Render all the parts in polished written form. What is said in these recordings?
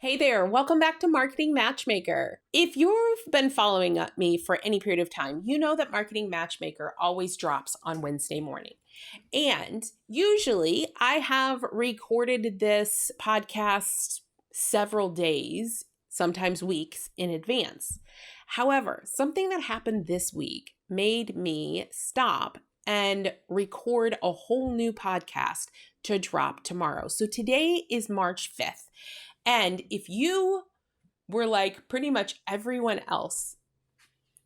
Hey there, welcome back to Marketing Matchmaker. If you've been following me for any period of time, you know that Marketing Matchmaker always drops on Wednesday morning. And usually I have recorded this podcast several days, sometimes weeks in advance. However, something that happened this week made me stop and record a whole new podcast to drop tomorrow. So today is March 5th. And if you were like pretty much everyone else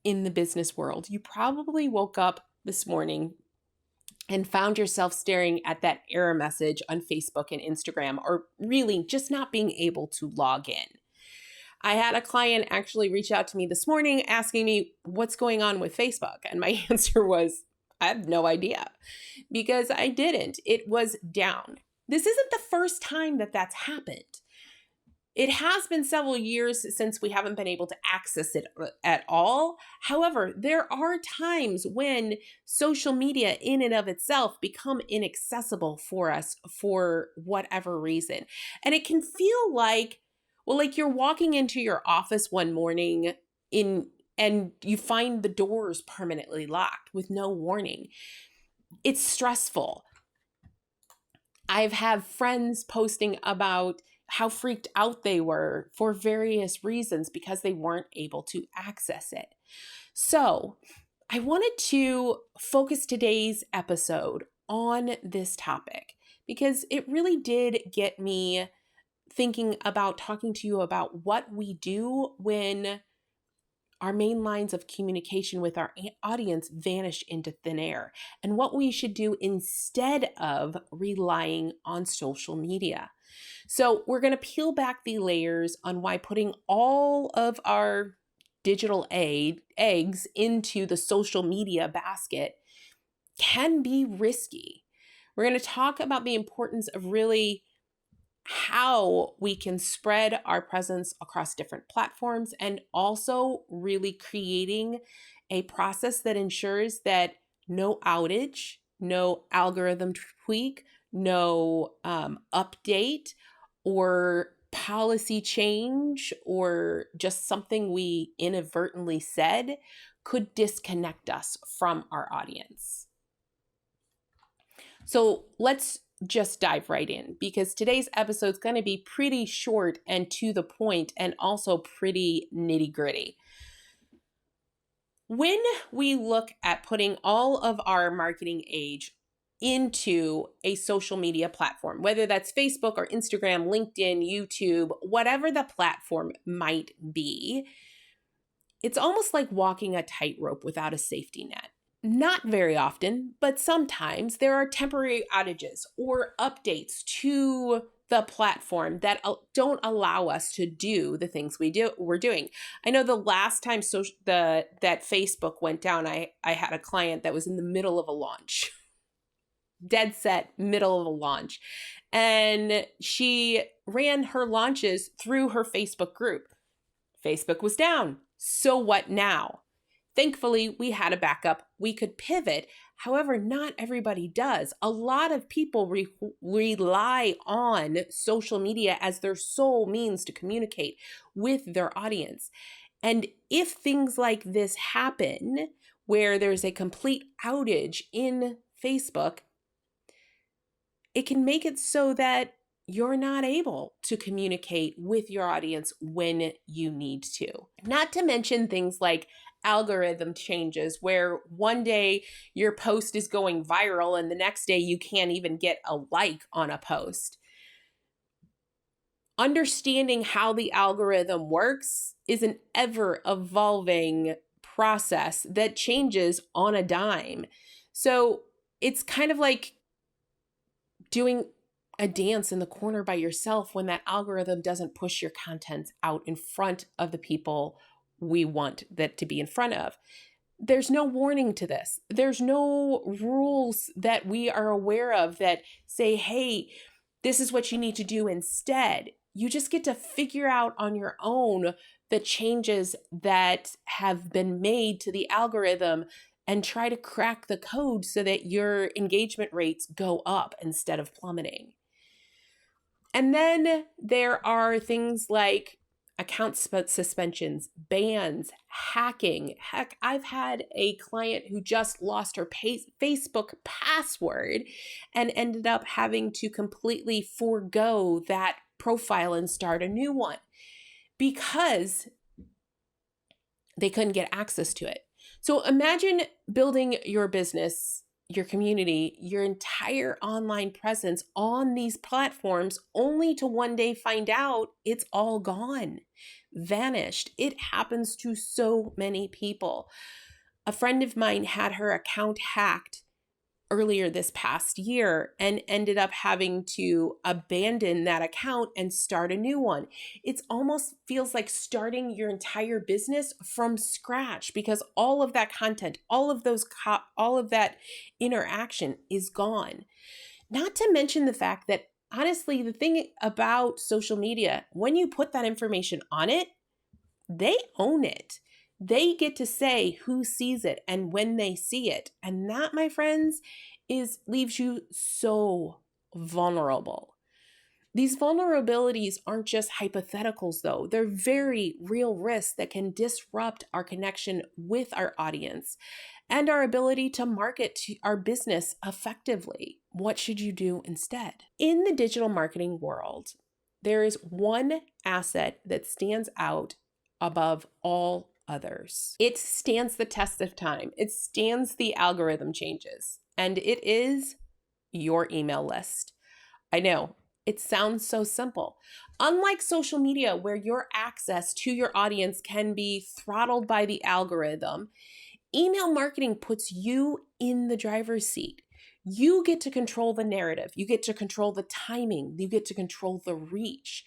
in the business world, you probably woke up this morning and found yourself staring at that error message on Facebook and Instagram, or really just not being able to log in. I had a client actually reach out to me this morning asking me what's going on with Facebook. And my answer was, I have no idea, because I didn't. It was down. This isn't the first time that that's happened. It has been several years since we haven't been able to access it at all. However, there are times when social media in and of itself become inaccessible for us for whatever reason. And it can feel like, like you're walking into your office one morning and you find the doors permanently locked with no warning. It's stressful. I've had friends posting about how freaked out they were for various reasons because they weren't able to access it. So I wanted to focus today's episode on this topic because it really did get me thinking about talking to you about what we do when our main lines of communication with our audience vanish into thin air, and what we should do instead of relying on social media. So we're going to peel back the layers on why putting all of our digital eggs into the social media basket can be risky. We're going to talk about the importance of really how we can spread our presence across different platforms, and also really creating a process that ensures that no outage, no algorithm tweak, no update or policy change or just something we inadvertently said could disconnect us from our audience. So let's just dive right in, because today's episode is going to be pretty short and to the point, and also pretty nitty-gritty. When we look at putting all of our marketing age into a social media platform, whether that's Facebook or Instagram, LinkedIn, YouTube, whatever the platform might be, it's almost like walking a tightrope without a safety net. Not very often, but sometimes there are temporary outages or updates to the platform that don't allow us to do the things we're doing. I know the last time that Facebook went down, I had a client that was in the middle of a launch, dead set middle of a launch, and she ran her launches through her Facebook group. Facebook was down. So what now? Thankfully, we had a backup. We could pivot. However, not everybody does. A lot of people rely on social media as their sole means to communicate with their audience. And if things like this happen, where there's a complete outage in Facebook, it can make it so that you're not able to communicate with your audience when you need to. Not to mention things like algorithm changes, where one day your post is going viral and the next day you can't even get a like on a post. Understanding how the algorithm works is an ever-evolving process that changes on a dime. So it's kind of like doing a dance in the corner by yourself when that algorithm doesn't push your content out in front of the people we want that to be in front of. There's no warning to this. There's no rules that we are aware of that say, hey, this is what you need to do instead. You just get to figure out on your own the changes that have been made to the algorithm and try to crack the code so that your engagement rates go up instead of plummeting. And then there are things like account suspensions, bans, hacking. Heck, I've had a client who just lost her Facebook password and ended up having to completely forego that profile and start a new one because they couldn't get access to it. So imagine building your business, your community, your entire online presence on these platforms only to one day find out it's all gone, vanished. It happens to so many people. A friend of mine had her account hacked earlier this past year and ended up having to abandon that account and start a new one. It almost feels like starting your entire business from scratch because all of that content, all of that interaction is gone. Not to mention the fact that honestly, the thing about social media, when you put that information on it, they own it. They get to say who sees it and when they see it. And that, my friends, leaves you so vulnerable. These vulnerabilities aren't just hypotheticals, though. They're very real risks that can disrupt our connection with our audience and our ability to market our business effectively. What should you do instead? In the digital marketing world, there is one asset that stands out above all others. It stands the test of time. It stands the algorithm changes, and it is your email list. I know, it sounds so simple. Unlike social media, where your access to your audience can be throttled by the algorithm, email marketing puts you in the driver's seat. You get to control the narrative. You get to control the timing. You get to control the reach.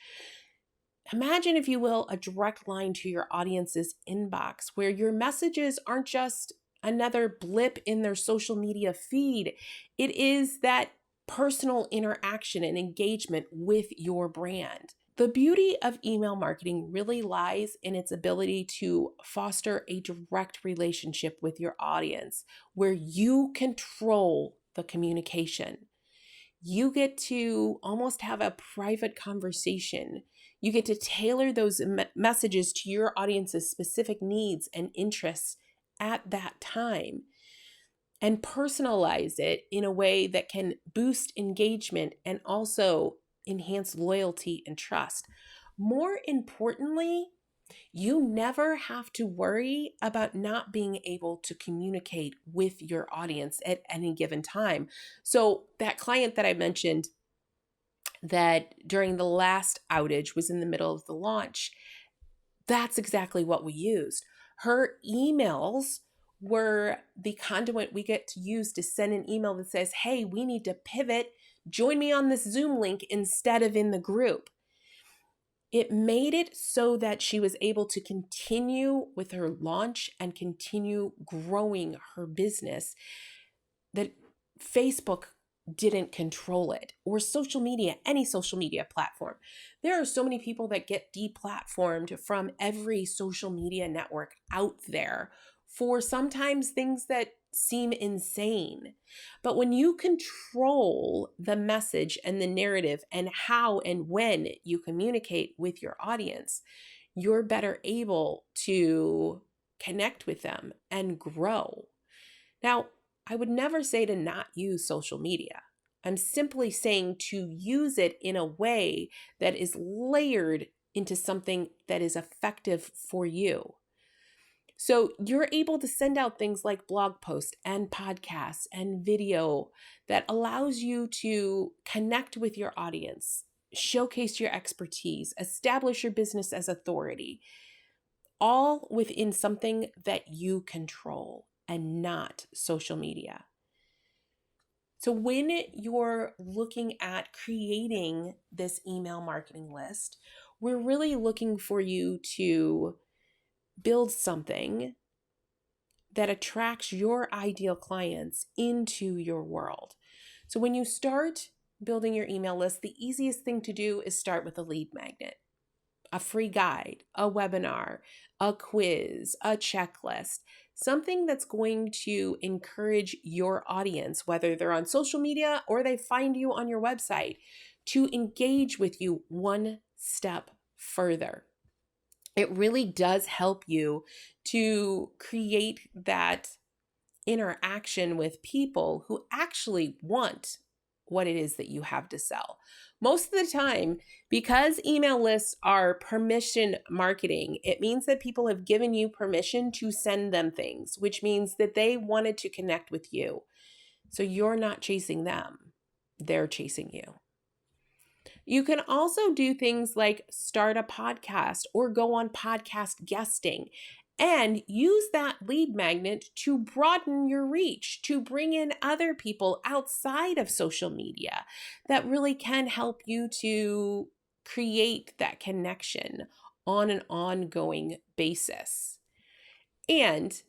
Imagine, if you will, a direct line to your audience's inbox where your messages aren't just another blip in their social media feed. It is that personal interaction and engagement with your brand. The beauty of email marketing really lies in its ability to foster a direct relationship with your audience where you control the communication. You get to almost have a private conversation. You get to tailor those messages to your audience's specific needs and interests at that time and personalize it in a way that can boost engagement and also enhance loyalty and trust. More importantly, you never have to worry about not being able to communicate with your audience at any given time. So that client that I mentioned that during the last outage was in the middle of the launch, that's exactly what we used. Her emails were the conduit we get to use to send an email that says, hey, we need to pivot. Join me on this Zoom link instead of in the group. It made it so that she was able to continue with her launch and continue growing her business, that Facebook didn't control it, or social media, any social media platform. There are so many people that get deplatformed from every social media network out there for sometimes things that seem insane. But when you control the message and the narrative and how and when you communicate with your audience, you're better able to connect with them and grow. Now, I would never say to not use social media. I'm simply saying to use it in a way that is layered into something that is effective for you. So you're able to send out things like blog posts and podcasts and video that allows you to connect with your audience, showcase your expertise, establish your business as authority, all within something that you control and not social media. So when you're looking at creating this email marketing list, we're really looking for you to build something that attracts your ideal clients into your world. So when you start building your email list, the easiest thing to do is start with a lead magnet. a free guide, a webinar, a quiz, a checklist, something that's going to encourage your audience, whether they're on social media or they find you on your website, to engage with you one step further. It really does help you to create that interaction with people who actually want what it is that you have to sell. Most of the time, because email lists are permission marketing, it means that people have given you permission to send them things, which means that they wanted to connect with you. So you're not chasing them, they're chasing you. You can also do things like start a podcast or go on podcast guesting and use that lead magnet to broaden your reach, to bring in other people outside of social media that really can help you to create that connection on an ongoing basis. And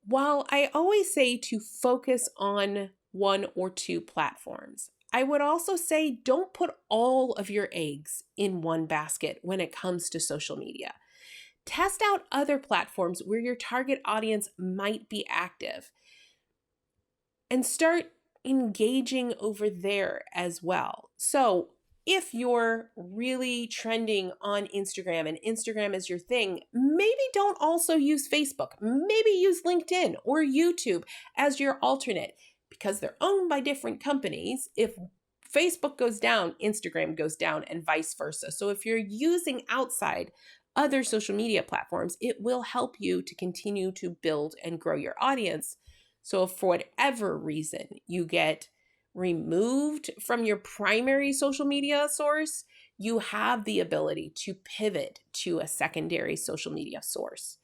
while I always say to focus on one or two platforms, I would also say don't put all of your eggs in one basket when it comes to social media. Test out other platforms where your target audience might be active and start engaging over there as well. So if you're really trending on Instagram and Instagram is your thing, maybe don't also use Facebook. Maybe use LinkedIn or YouTube as your alternate because they're owned by different companies. If Facebook goes down, Instagram goes down and vice versa. So if you're using outside other social media platforms, it will help you to continue to build and grow your audience. So if for whatever reason you get removed from your primary social media source, you have the ability to pivot to a secondary social media source.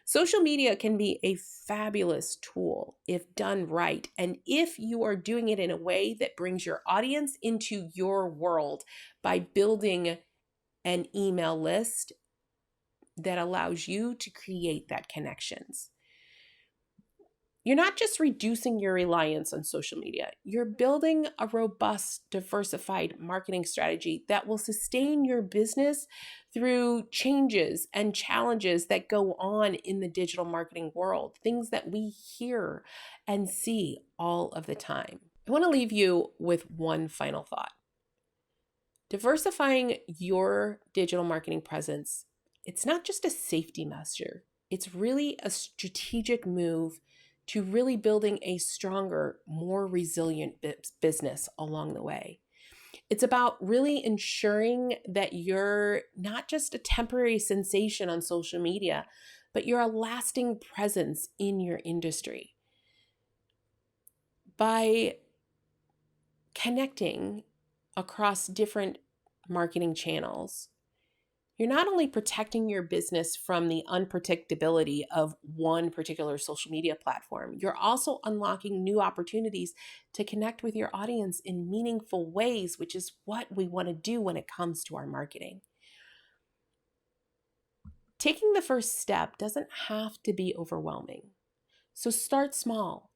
Social media can be a fabulous tool if done right, and if you are doing it in a way that brings your audience into your world by building an email list that allows you to create that connections. You're not just reducing your reliance on social media, you're building a robust, diversified marketing strategy that will sustain your business through changes and challenges that go on in the digital marketing world, things that we hear and see all of the time. I want to leave you with one final thought. Diversifying your digital marketing presence, it's not just a safety measure, it's really a strategic move to really building a stronger, more resilient business along the way. It's about really ensuring that you're not just a temporary sensation on social media, but you're a lasting presence in your industry. By connecting across different marketing channels, you're not only protecting your business from the unpredictability of one particular social media platform, you're also unlocking new opportunities to connect with your audience in meaningful ways, which is what we want to do when it comes to our marketing. Taking the first step doesn't have to be overwhelming. So start small.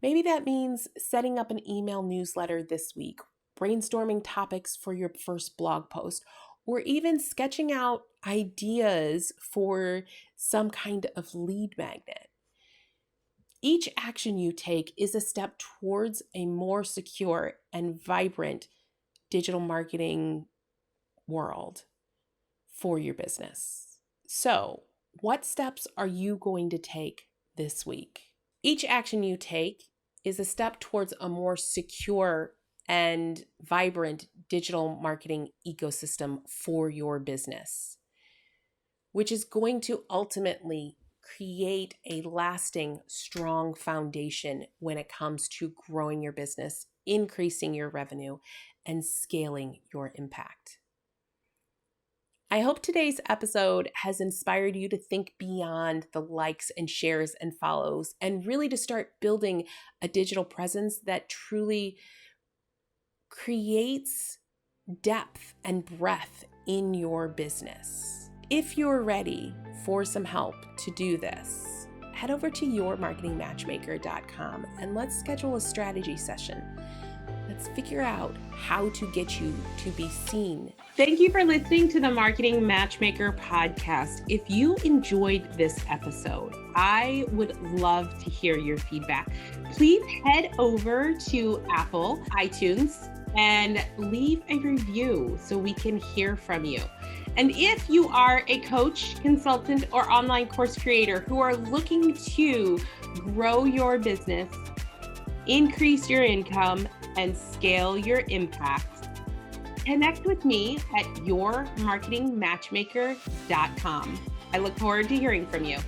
Maybe that means setting up an email newsletter this week, brainstorming topics for your first blog post, or even sketching out ideas for some kind of lead magnet. Each action you take is a step towards a more secure and vibrant digital marketing world for your business. So, what steps are you going to take this week? Each action you take is a step towards a more secure and vibrant digital marketing ecosystem for your business, which is going to ultimately create a lasting, strong foundation when it comes to growing your business, increasing your revenue, and scaling your impact. I hope today's episode has inspired you to think beyond the likes and shares and follows and really to start building a digital presence that truly creates depth and breadth in your business. If you're ready for some help to do this, head over to yourmarketingmatchmaker.com and let's schedule a strategy session. Let's figure out how to get you to be seen. Thank you for listening to the Marketing Matchmaker podcast. If you enjoyed this episode, I would love to hear your feedback. Please head over to Apple, iTunes, and leave a review so we can hear from you. And if you are a coach, consultant, or online course creator who are looking to grow your business, increase your income, and scale your impact, connect with me at yourmarketingmatchmaker.com. I look forward to hearing from you.